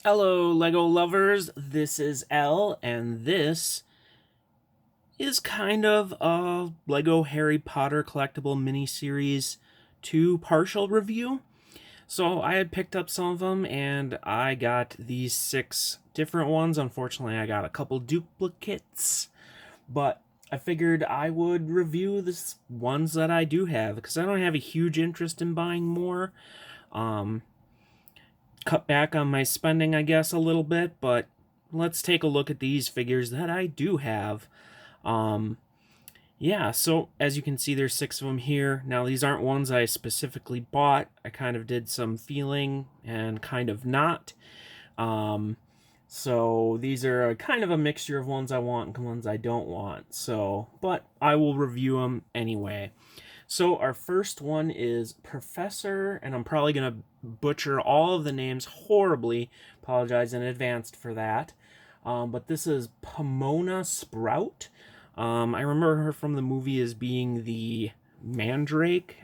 Hello, Lego lovers. This is Elle, and this is kind of a Lego Harry Potter collectible miniseries 2 partial review. So I had picked up some of them, and I got these 6 different ones. Unfortunately, I got a couple duplicates, but I figured I would review the ones that I do have because I don't have a huge interest in buying more. Um, Cut back on my spending, I guess, a little bit, but let's take a look at these figures that I do have. Um, yeah, so as you can see, there's 6 of them here. Now, these aren't ones I specifically bought. I kind of did some feeling and kind of not. Um, so these are kind of a mixture of ones I want and ones I don't want. So, but I will review them anyway. So our first one is Professor, and I'm probably going to butcher all of the names horribly. Apologize in advance for that. But this is Pomona Sprout. I remember her from the movie as being the Mandrake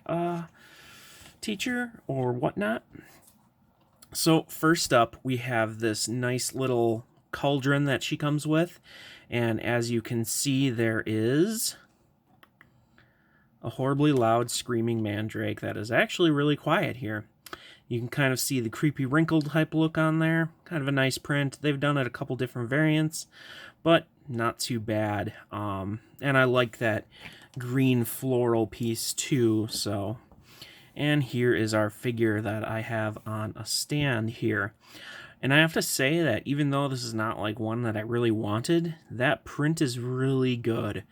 teacher or whatnot. So first up, we have this nice little cauldron that she comes with. And as you can see, there is a horribly loud screaming mandrake that is actually really quiet here. You can kind of see the creepy wrinkled type look on there. Kind of a nice print. They've done it a couple different variants, but not too bad. And I like that green floral piece too, so. And here is our figure that I have on a stand here. And I have to say that even though this is not like one that I really wanted, that print is really good.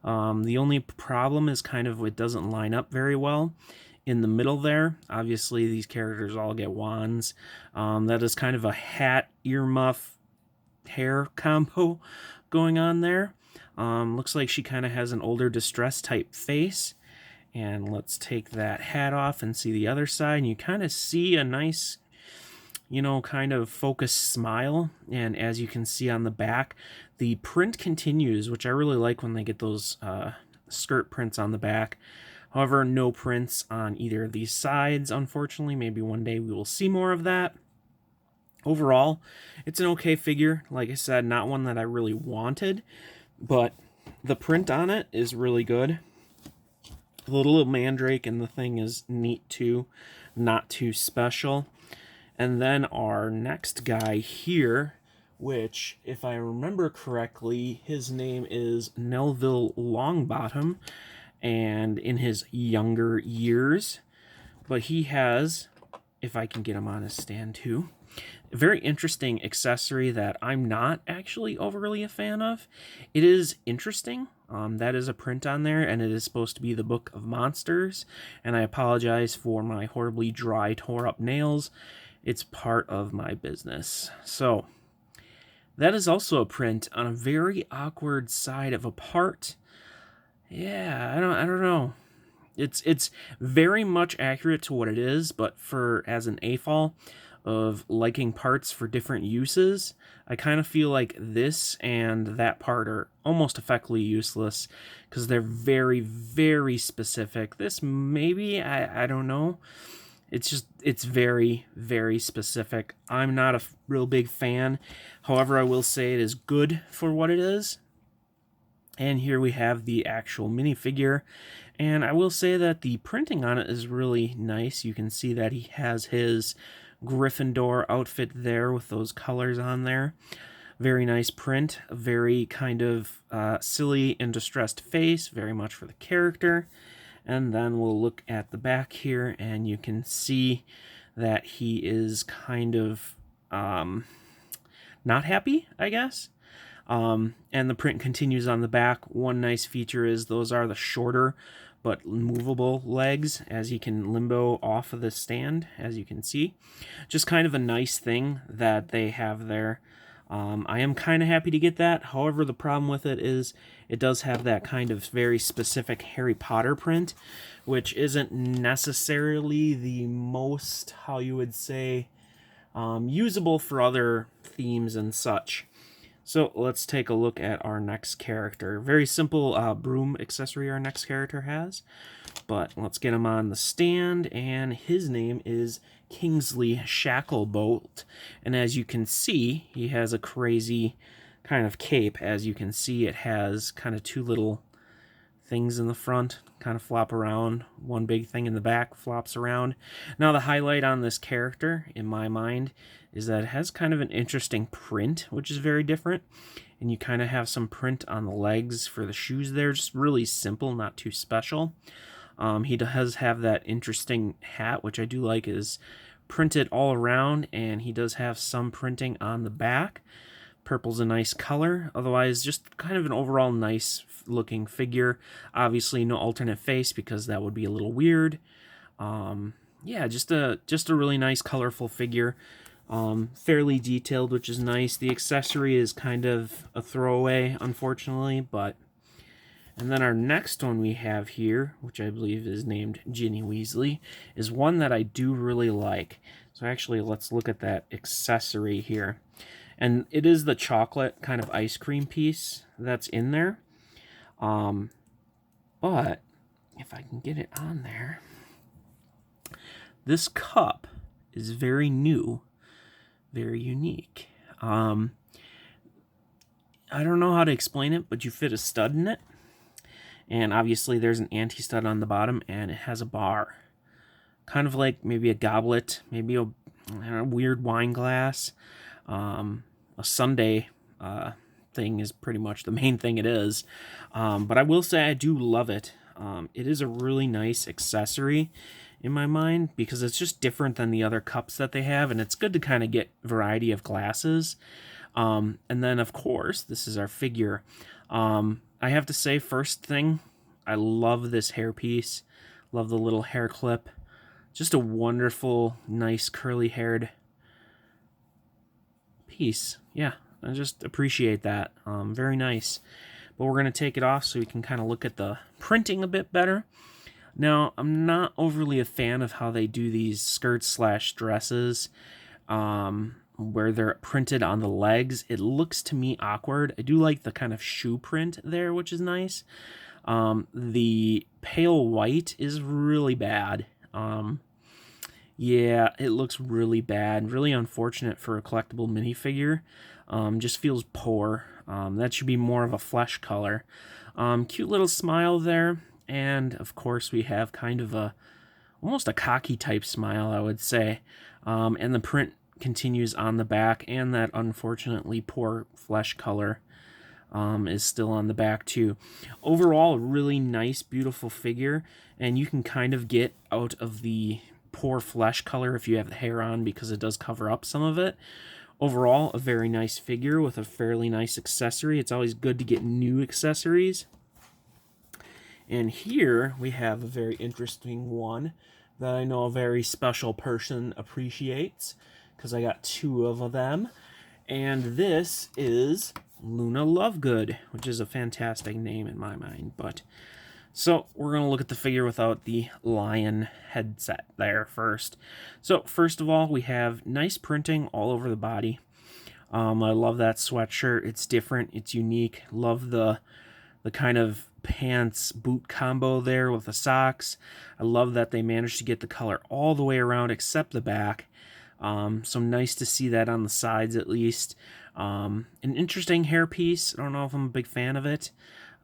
The only problem is kind of it doesn't line up very well in the middle there. Obviously, these characters all get wands. That is kind of a hat, earmuff, hair combo going on there. Looks like she kind of has an older distress type face. And let's take that hat off and see the other side. And you kind of see a nice, kind of focused smile. And as you can see on the back, the print continues, which I really like when they get those skirt prints on the back. However, no prints on either of these sides, unfortunately. Maybe one day we will see more of that. Overall, it's an okay figure. Like I said, not one that I really wanted, but the print on it is really good. The little mandrake and the thing is neat too, not too special. And then our next guy here, which, if I remember correctly, his name is Nelville Longbottom, and in his younger years. But he has, if I can get him on his stand too, a very interesting accessory that I'm not actually overly a fan of. It is interesting. That is a print on there, and it is supposed to be the Book of Monsters. And I apologize for my horribly dry, tore up nails. It's part of my business. So, that is also a print on a very awkward side of a part. Yeah, I don't know. It's very much accurate to what it is, but for as an AFOL of liking parts for different uses, I kind of feel like this and that part are almost effectively useless because they're very, very specific. This maybe, I don't know. It's very, very specific. I'm not a real big fan. However, I will say it is good for what it is. And here we have the actual minifigure. And I will say that the printing on it is really nice. You can see that he has his Gryffindor outfit there with those colors on there. Very nice print. A very kind of silly and distressed face. Very much for the character. And then we'll look at the back here, and you can see that he is kind of not happy, I guess. And the print continues on the back. One nice feature is those are the shorter but movable legs as he can limbo off of the stand, as you can see. Just kind of a nice thing that they have there. I am kind of happy to get that. However, the problem with it is it does have that kind of very specific Harry Potter print, which isn't necessarily the most, how you would say, usable for other themes and such. So let's take a look at our next character. Very simple broom accessory our next character has. But let's get him on the stand, and his name is Kingsley Shacklebolt. And as you can see, he has a crazy kind of cape. As you can see, it has kind of two little things in the front, kind of flop around. One big thing in the back flops around. Now, the highlight on this character, in my mind, is that it has kind of an interesting print, which is very different. And you kind of have some print on the legs for the shoes there. Just really simple, not too special. He does have that interesting hat, which I do like, is printed all around, and he does have some printing on the back. Purple's a nice color. Otherwise, just kind of an overall nice looking figure. Obviously, no alternate face because that would be a little weird. Yeah, just a really nice, colorful figure. Fairly detailed, which is nice. The accessory is kind of a throwaway, unfortunately, but... And then our next one we have here, which I believe is named Ginny Weasley, is one that I do really like. So actually, let's look at that accessory here. And it is the chocolate kind of ice cream piece that's in there. But if I can get it on there, this cup is very new, very unique. I don't know how to explain it, but you fit a stud in it. And obviously there's an anti-stud on the bottom, and it has a bar. Kind of like maybe a goblet, maybe a weird wine glass. A sundae thing is pretty much the main thing it is. But I will say I do love it. It is a really nice accessory in my mind because it's just different than the other cups that they have, and it's good to kind of get variety of glasses. And then, of course, this is our figure. I have to say, first thing, I love this hairpiece. Love the little hair clip. Just a wonderful, nice, curly-haired piece. Yeah, I just appreciate that. Very nice. But we're going to take it off so we can kind of look at the printing a bit better. Now, I'm not overly a fan of how they do these skirts/dresses. Where they're printed on the legs. It looks to me awkward. I do like the kind of shoe print there, which is nice. The pale white is really bad. Yeah, it looks really bad. Really unfortunate for a collectible minifigure. Just feels poor. That should be more of a flesh color. Cute little smile there. And, of course, we have kind of almost a cocky type smile, I would say. And the print continues on the back, and that unfortunately poor flesh color is still on the back too. Overall, a really nice, beautiful figure, and you can kind of get out of the poor flesh color if you have the hair on because it does cover up some of it. Overall, a very nice figure with a fairly nice accessory. It's always good to get new accessories. And here we have a very interesting one that I know a very special person appreciates, because I got two of them. And this is Luna Lovegood, which is a fantastic name in my mind. But so we're going to look at the figure without the lion headset there first. So first of all, we have nice printing all over the body. I love that sweatshirt. It's different. It's unique. Love the kind of pants boot combo there with the socks. I love that they managed to get the color all the way around except the back. So nice to see that on the sides at least. An interesting hairpiece. I don't know if I'm a big fan of it.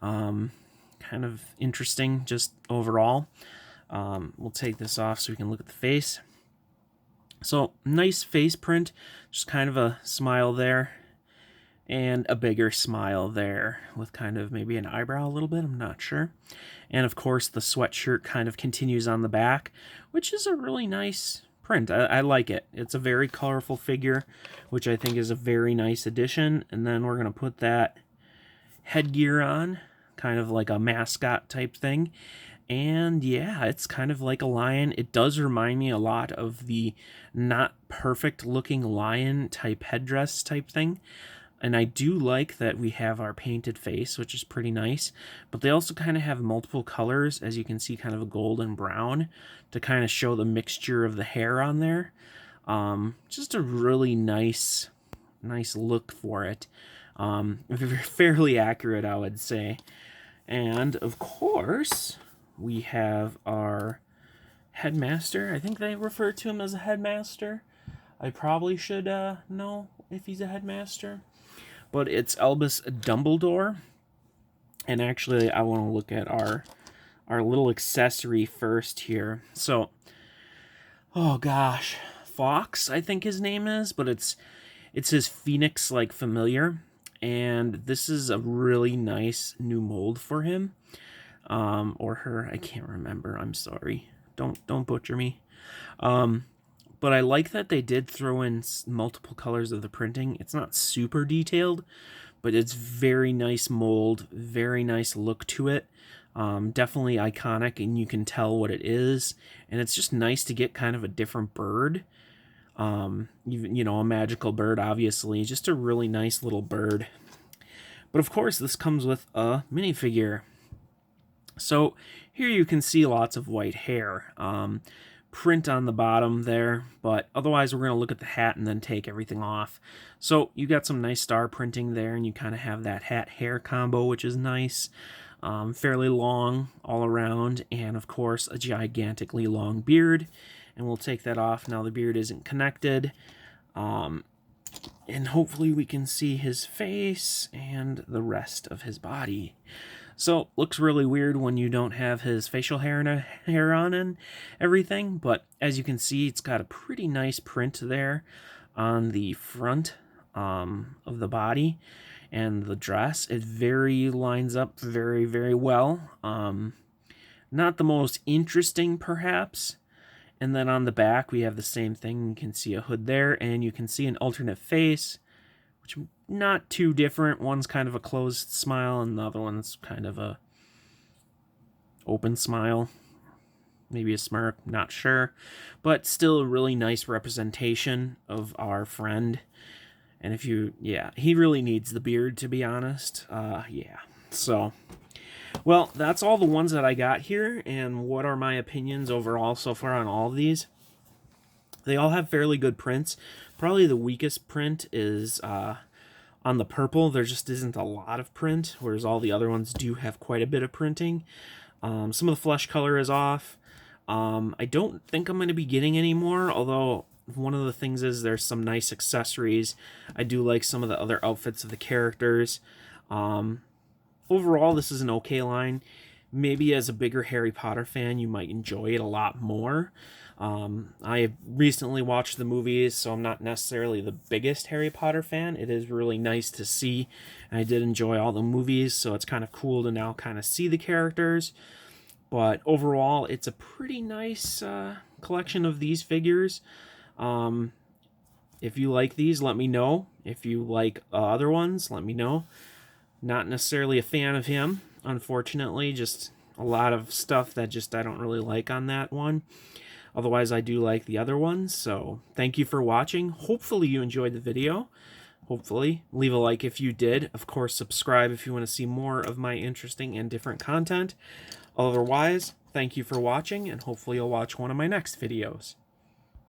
Kind of interesting just overall. We'll take this off so we can look at the face. So nice face print. Just kind of a smile there. And a bigger smile there with kind of maybe an eyebrow a little bit. I'm not sure. And of course the sweatshirt kind of continues on the back, which is a really nice print. I like it. It's a very colorful figure, which I think is a very nice addition. And then we're going to put that headgear on, kind of like a mascot type thing. And yeah, it's kind of like a lion. It does remind me a lot of the not perfect looking lion type headdress type thing. And I do like that we have our painted face, which is pretty nice. But they also kind of have multiple colors, as you can see, kind of a gold and brown, to kind of show the mixture of the hair on there. Just a really nice look for it. Fairly accurate, I would say. And, of course, we have our Headmaster. I think they refer to him as a headmaster. I probably should know if he's a headmaster. But it's Elvis Dumbledore. And actually, I want to look at our little accessory first here. So, oh gosh, Fox, I think his name is, but it's his Phoenix-like familiar. And this is a really nice new mold for him. Or her, I can't remember. I'm sorry. Don't butcher me. But I like that they did throw in multiple colors of the printing. It's not super detailed, but it's very nice mold, very nice look to it. Definitely iconic, and you can tell what it is. And it's just nice to get kind of a different bird. You know, a magical bird, obviously. Just a really nice little bird. But of course, this comes with a minifigure. So here you can see lots of white hair. Print on the bottom there, but otherwise we're going to look at the hat and then take everything off. So you got some nice star printing there, and you kind of have that hat-hair combo, which is nice. Fairly long all around, and of course a gigantically long beard. And we'll take that off now the beard isn't connected. And hopefully we can see his face and the rest of his body. So, looks really weird when you don't have his facial hair on and everything, but as you can see, it's got a pretty nice print there on the front of the body and the dress. It lines up very, very well. Not the most interesting, perhaps. And then on the back, we have the same thing. You can see a hood there, and you can see an alternate face, which not too different. One's kind of a closed smile, and the other one's kind of a open smile. Maybe a smirk, not sure. But still a really nice representation of our friend. And if you, yeah, he really needs the beard, to be honest. Yeah. So, well, that's all the ones that I got here. And what are my opinions overall so far on all of these? They all have fairly good prints. Probably the weakest print is on the purple. There just isn't a lot of print, whereas all the other ones do have quite a bit of printing. Some of the flesh color is off. I don't think I'm going to be getting any more, although one of the things is there's some nice accessories. I do like some of the other outfits of the characters. Overall, this is an okay line. Maybe as a bigger Harry Potter fan, you might enjoy it a lot more. I recently watched the movies, so I'm not necessarily the biggest Harry Potter fan. It is really nice to see, and I did enjoy all the movies, so it's kind of cool to now kind of see the characters. But overall, it's a pretty nice collection of these figures. If you like these, let me know. If you like other ones, let me know. Not necessarily a fan of him, unfortunately. Just a lot of stuff that just I don't really like on that one. Otherwise, I do like the other ones, so thank you for watching. Hopefully you enjoyed the video. Hopefully. Leave a like if you did. Of course, subscribe if you want to see more of my interesting and different content. Otherwise, thank you for watching, and hopefully you'll watch one of my next videos.